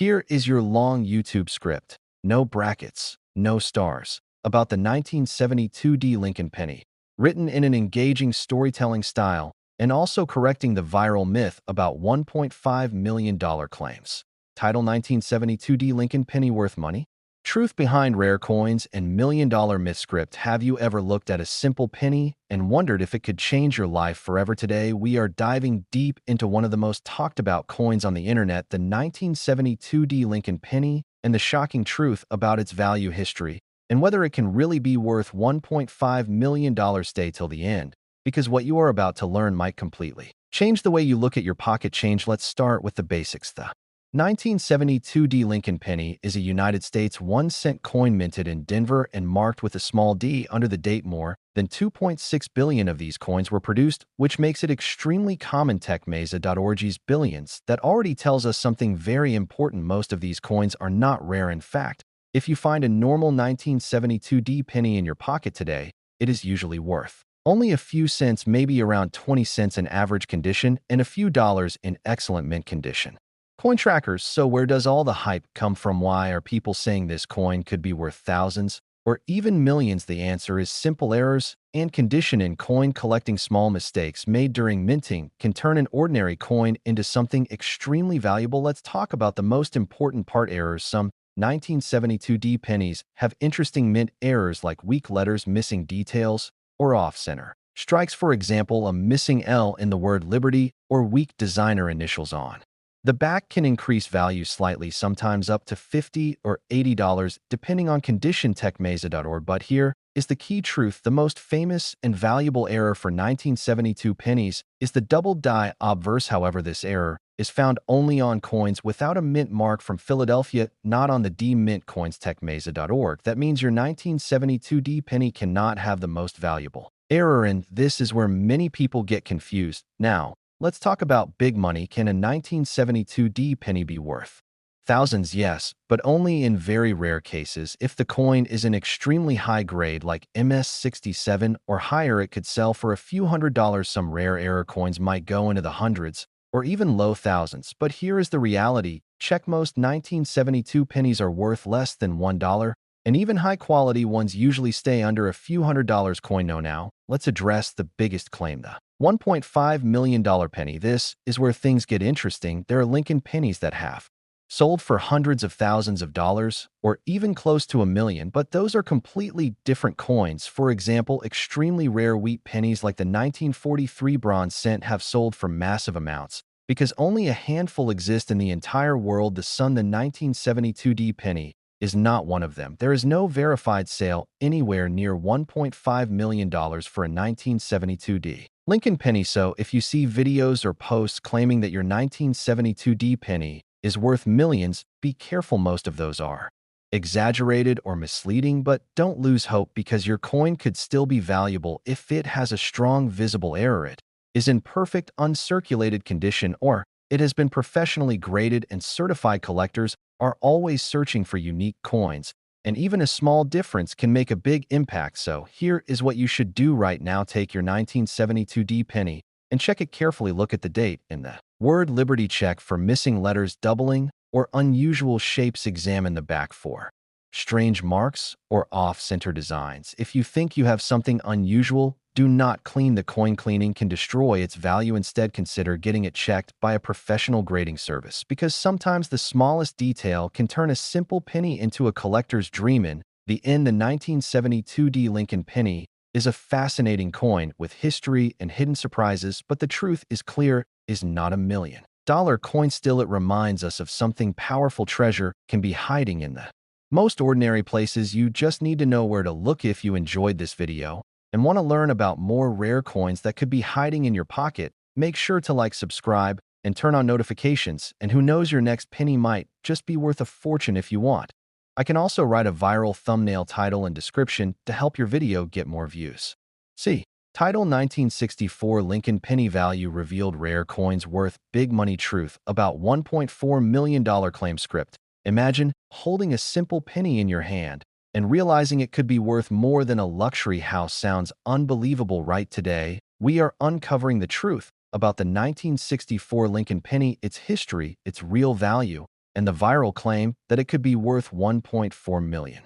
Here is your long YouTube script. No brackets, no stars. About the 1972 Lincoln penny. Written in an engaging storytelling style and also correcting the viral myth about $1.5 million claims. Title: 1972 Lincoln penny worth money? Truth behind rare coins and million-dollar myth script. Have you ever looked at a simple penny and wondered if it could change your life forever? Today, we are diving deep into one of the most talked about coins on the internet, the 1972 Lincoln penny, and the shocking truth about its value, history, and whether it can really be worth $1.5 million. Stay till the end, because what you are about to learn might completely change the way you look at your pocket change. Let's start with the basics. The 1972 Lincoln penny is a United States 1-cent coin minted in Denver and marked with a small d under the date. More than 2.6 billion of these coins were produced, which makes it extremely common. Techmesa.org's billions. That already tells us something very important. Most of these coins are not rare. In fact, if you find a normal 1972 penny in your pocket today, it is usually worth only a few cents, maybe around 20 cents in average condition and a few dollars in excellent mint condition. Coin trackers. So where does all the hype come from? Why are people saying this coin could be worth thousands or even millions? The answer is simple: errors and condition in coin collecting. Small mistakes made during minting can turn an ordinary coin into something extremely valuable. Let's talk about the most important part: errors. Some 1972 pennies have interesting mint errors like weak letters, missing details, or off-center strikes. For example, a missing L in the word liberty or weak designer initials on the back can increase value slightly, sometimes up to $50 or $80, depending on condition. Techmesa.org. But here is the key truth: the most famous and valuable error for 1972 pennies is the double die obverse. However, this error is found only on coins without a mint mark from Philadelphia, not on the D mint coins. Techmesa.org. That means your 1972 penny cannot have the most valuable error, and this is where many people get confused. Now, let's talk about big money. Can a 1972 penny be worth thousands? Yes, but only in very rare cases. If the coin is an extremely high grade like MS-67 or higher, it could sell for a few $100s. Some rare error coins might go into the hundreds or even low thousands. But here is the reality: check. Most 1972 pennies are worth less than $1, and even high-quality ones usually stay under a few $100s. Coin. Now, let's address the biggest claim, the $1.5 million penny. This is where things get interesting. There are Lincoln pennies that have sold for hundreds of thousands of dollars or even close to $1 million, but those are completely different coins. For example, extremely rare wheat pennies like the 1943 bronze cent have sold for massive amounts because only a handful exist in the entire world. The 1972 penny is not one of them. There is no verified sale anywhere near $1.5 million for a 1972 Lincoln penny. So if you see videos or posts claiming that your 1972 penny is worth millions, be careful. Most of those are exaggerated or misleading, but don't lose hope, because your coin could still be valuable if it has a strong visible error, it is in perfect uncirculated condition, or it has been professionally graded and certified. Collectors are always searching for unique coins, and even a small difference can make a big impact. So here is what you should do right now. Take your 1972 penny and check it carefully. Look at the date and the word liberty. Check for missing letters, doubling, or unusual shapes. Examine the back for strange marks or off-center designs. If you think you have something unusual, do not clean the coin. Cleaning can destroy its value. Instead, consider getting it checked by a professional grading service, because sometimes the smallest detail can turn a simple penny into a collector's dream. In the end, the 1972 Lincoln penny is a fascinating coin with history and hidden surprises, but the truth is clear: is not $1 million coin. Still, it reminds us of something powerful. Treasure can be hiding in the most ordinary places. You just need to know where to look. If you enjoyed this video and want to learn about more rare coins that could be hiding in your pocket, make sure to like, subscribe, and turn on notifications. And who knows, your next penny might just be worth a fortune. If you want, I can also write a viral thumbnail, title, and description to help your video get more views. See title: 1964 Lincoln penny value revealed, rare coins worth big money. Truth about $1.4 million claim. Script: imagine holding a simple penny in your hand and realizing it could be worth more than a luxury house. Sounds unbelievable, right? Today, we are uncovering the truth about the 1964 Lincoln penny, its history, its real value, and the viral claim that it could be worth $1.4 million.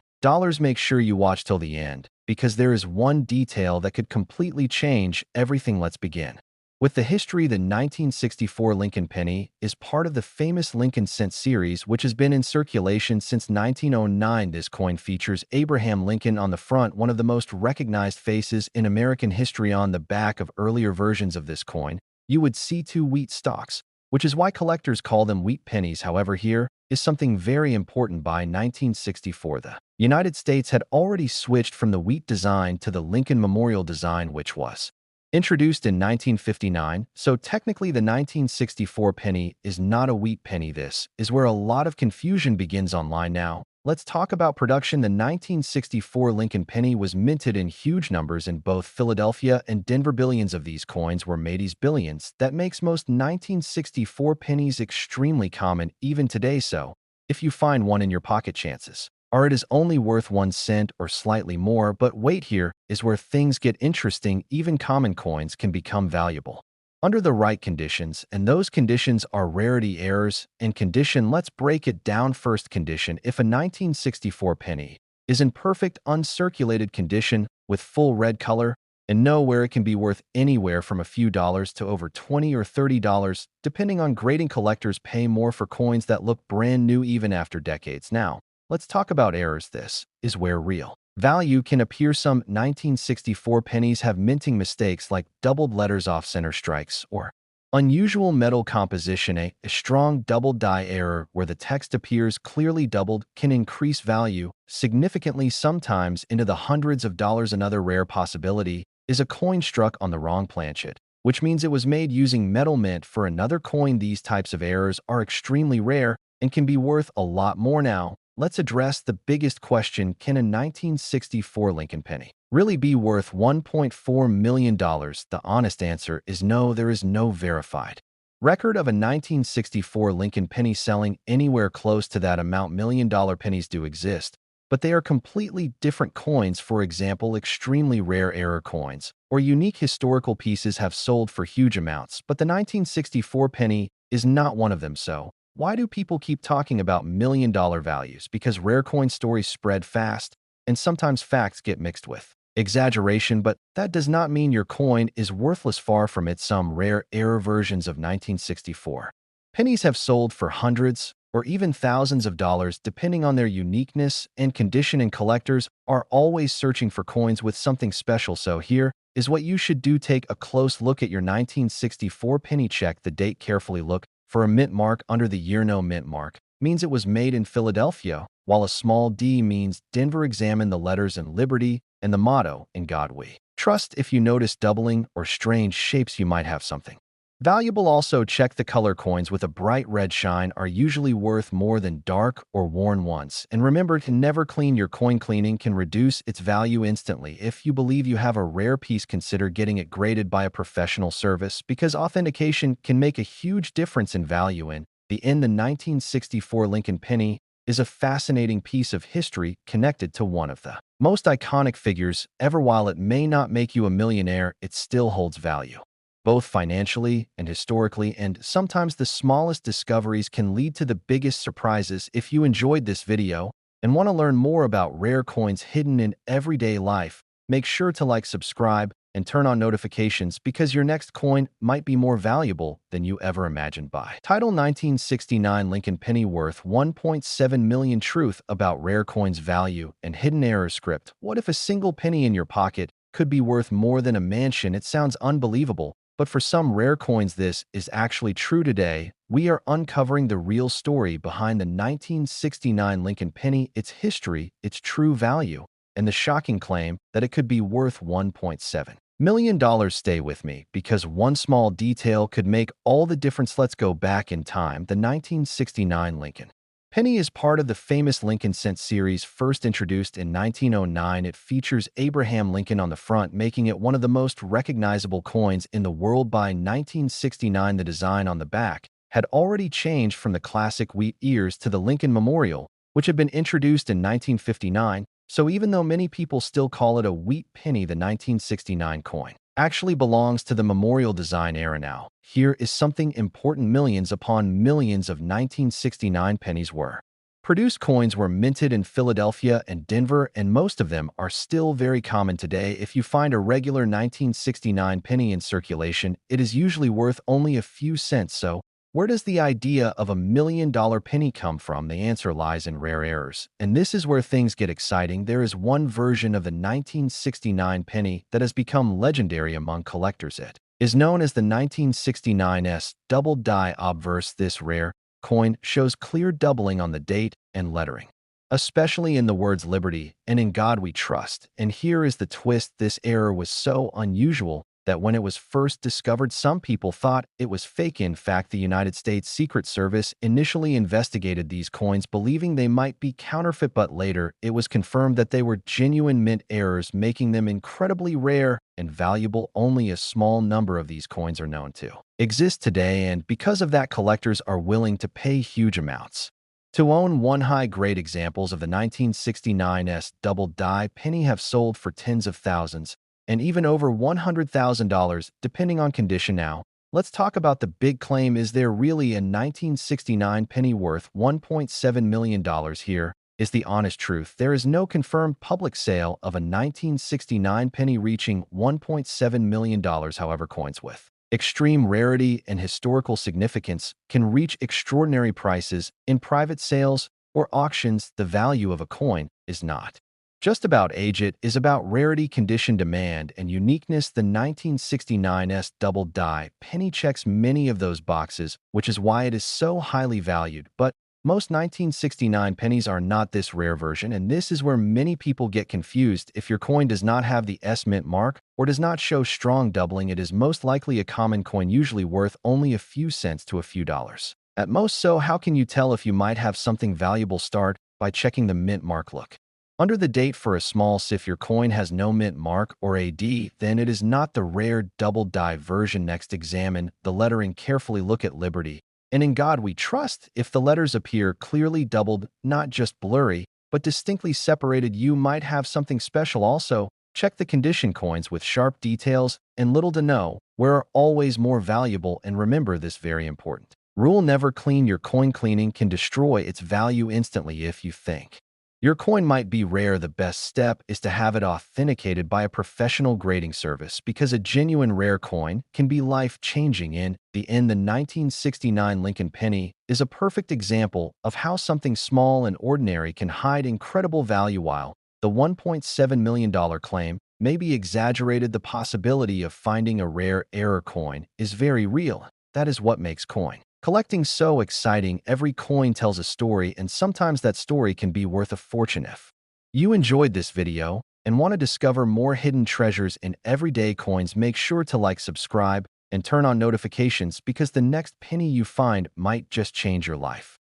Make sure you watch till the end, because there is one detail that could completely change everything. Let's begin. With the history, the 1964 Lincoln penny is part of the famous Lincoln cent series, which has been in circulation since 1909. This coin features Abraham Lincoln on the front, one of the most recognized faces in American history. On the back of earlier versions of this coin, you would see two wheat stalks, which is why collectors call them wheat pennies. However, here is something very important. By 1964, the United States had already switched from the wheat design to the Lincoln Memorial design, which was introduced in 1959, so technically the 1964 penny is not a wheat penny. This is where a lot of confusion begins online now. Let's talk about production. The 1964 Lincoln penny was minted in huge numbers in both Philadelphia and Denver. Billions of these coins were made. Billions. That makes most 1964 pennies extremely common even today, so if you find one in your pocket, chances are it is only worth 1 cent or slightly more. But wait, here is where things get interesting. Even common coins can become valuable under the right conditions, and those conditions are rarity, errors, and condition. Let's break it down. First condition: if a 1964 penny is in perfect uncirculated condition with full red color, and know where it can be worth anywhere from a few dollars to over $20 or $30, depending on grading. Collectors pay more for coins that look brand new even after decades. Now, let's talk about errors. This is where real value can appear. Some 1964 pennies have minting mistakes like doubled letters, off-center strikes, or unusual metal composition. A strong double die error where the text appears clearly doubled can increase value significantly, sometimes into the hundreds of dollars. Another rare possibility is a coin struck on the wrong planchet, which means it was made using metal mint for another coin. These types of errors are extremely rare and can be worth a lot more. Now, let's address the biggest question: can a 1964 Lincoln penny really be worth $1.4 million? The honest answer is no. There is no verified record of a 1964 Lincoln penny selling anywhere close to that amount. $1 million pennies do exist, but they are completely different coins. For example, extremely rare error coins or unique historical pieces have sold for huge amounts, but the 1964 penny is not one of them. So, why do people keep talking about million-dollar values? Because rare coin stories spread fast, and sometimes facts get mixed with exaggeration, but that does not mean your coin is worthless. Far from it. Some rare error versions of 1964 pennies have sold for hundreds or even thousands of dollars, depending on their uniqueness and condition, and collectors are always searching for coins with something special. So here is what you should do. Take a close look at your 1964 penny. Check the date carefully. Look for a mint mark under the year. No mint mark means it was made in Philadelphia, while a small d means Denver. Examine the letters in Liberty and the motto, "In God We Trust." If you notice doubling or strange shapes, you might have something valuable. Also, check the color. Coins with a bright red shine are usually worth more than dark or worn ones. And remember to never clean your coin. Cleaning can reduce its value instantly. If you believe you have a rare piece, consider getting it graded by a professional service, because authentication can make a huge difference in value. In the end, the 1964 Lincoln penny is a fascinating piece of history connected to one of the most iconic figures ever. While it may not make you a millionaire, it still holds value, both financially and historically, and sometimes the smallest discoveries can lead to the biggest surprises. If you enjoyed this video and want to learn more about rare coins hidden in everyday life, make sure to like, subscribe, and turn on notifications, because your next coin might be more valuable than you ever imagined. By title: 1969 Lincoln penny worth $1.7 million. Truth about rare coins' value and hidden error. Script: what if a single penny in your pocket could be worth more than a mansion? It sounds unbelievable, but for some rare coins, this is actually true. Today, we are uncovering the real story behind the 1969 Lincoln penny, its history, its true value, and the shocking claim that it could be worth $1.7 million. Stay with me, because one small detail could make all the difference. Let's go back in time. The 1969 Lincoln penny is part of the famous Lincoln cent series, first introduced in 1909. It features Abraham Lincoln on the front, making it one of the most recognizable coins in the world. By 1969, the design on the back had already changed from the classic wheat ears to the Lincoln Memorial, which had been introduced in 1959. So even though many people still call it a wheat penny, the 1969 coin actually belongs to the memorial design era now. Here is something important: millions upon millions of 1969 pennies were. Produced coins were minted in Philadelphia and Denver, and most of them are still very common today. If you find a regular 1969 penny in circulation, it is usually worth only a few cents. So, where does the idea of $1 million penny come from? The answer lies in rare errors. And this is where things get exciting. There is one version of the 1969 penny that has become legendary among collectors. It is known as the 1969's double die obverse. This rare coin shows clear doubling on the date and lettering, especially in the words "Liberty" and "In God We Trust." And here is the twist: this error was so unusual that when it was first discovered, some people thought it was fake. In fact, the United States Secret Service initially investigated these coins, believing they might be counterfeit, but later it was confirmed that they were genuine mint errors, making them incredibly rare and valuable. Only a small number of these coins are known to exist today, and because of that, collectors are willing to pay huge amounts to own one. High-grade examples of the 1969's double die penny have sold for tens of thousands and even over $100,000, depending on condition. Now, let's talk about the big claim: is there really a 1969 penny worth $1.7 million? Here is the honest truth: there is no confirmed public sale of a 1969 penny reaching $1.7 million. However, coins with extreme rarity and historical significance can reach extraordinary prices in private sales or auctions. The value of a coin is not just about age, it is about rarity, condition, demand, and uniqueness. The 1969's double die penny checks many of those boxes, which is why it is so highly valued. But most 1969 pennies are not this rare version, and this is where many people get confused. If your coin does not have the S mint mark or does not show strong doubling, it is most likely a common coin, usually worth only a few cents to a few dollars at most. So how can you tell if you might have something valuable? Start by checking the mint mark. Look under the date for a small S. If your coin has no mint mark or AD, then it is not the rare double die version. Next, examine the lettering carefully. Look at Liberty and In God We Trust. If the letters appear clearly doubled, not just blurry, but distinctly separated, you might have something special. Also, check the condition. Coins with sharp details and little to no wear are always more valuable. And remember this very important rule: never clean your coin. Cleaning can destroy its value instantly. If you think your coin might be rare, the best step is to have it authenticated by a professional grading service, because a genuine rare coin can be life-changing. In the end, the 1969 Lincoln penny is a perfect example of how something small and ordinary can hide incredible value. While the $1.7 million claim may be exaggerated, the possibility of finding a rare error coin is very real. That is what makes coin collecting so exciting. Every coin tells a story, and sometimes that story can be worth a fortune. If you enjoyed this video and want to discover more hidden treasures in everyday coins, make sure to like, subscribe, and turn on notifications, because the next penny you find might just change your life.